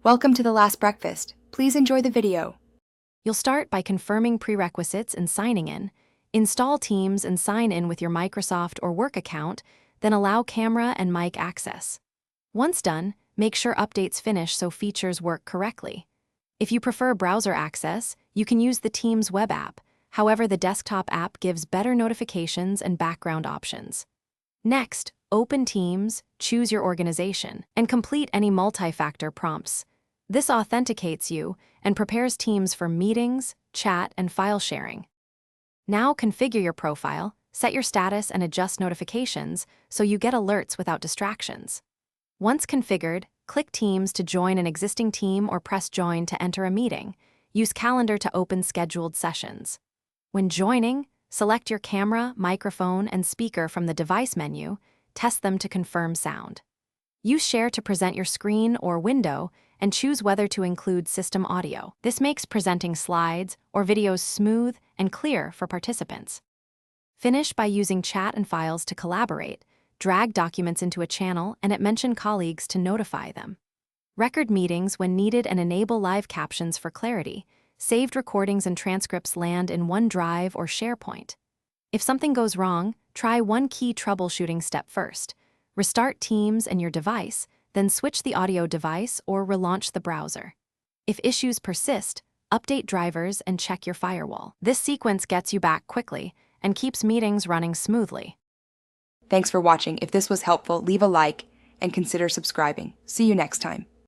Welcome to the last breakfast. Please enjoy the video. You'll start by confirming prerequisites and signing in. Install Teams and sign in with your Microsoft or work account, then allow camera and mic access. Once done, make sure updates finish so features work correctly. If you prefer browser access, you can use the Teams web app. However, the desktop app gives better notifications and background options. Next, open Teams, choose your organization, and complete any multi-factor prompts. This authenticates you and prepares Teams for meetings, chat, and file sharing. Now configure your profile, set your status, and adjust notifications so you get alerts without distractions. Once configured, click Teams to join an existing team or press Join to enter a meeting. Use Calendar to open scheduled sessions. When joining, select your camera, microphone, and speaker from the device menu. Test them to confirm sound. Use Share to present your screen or window and choose whether to include system audio. This makes presenting slides or videos smooth and clear for participants. Finish by using chat and files to collaborate. Drag documents into a channel and mention colleagues to notify them. Record meetings when needed and enable live captions for clarity. Saved recordings and transcripts land in OneDrive or SharePoint. If something goes wrong, try one key troubleshooting step first. Restart Teams and your device, then switch the audio device or relaunch the browser. If issues persist, update drivers and check your firewall. This sequence gets you back quickly and keeps meetings running smoothly. Thanks for watching. If this was helpful, leave a like and consider subscribing. See you next time.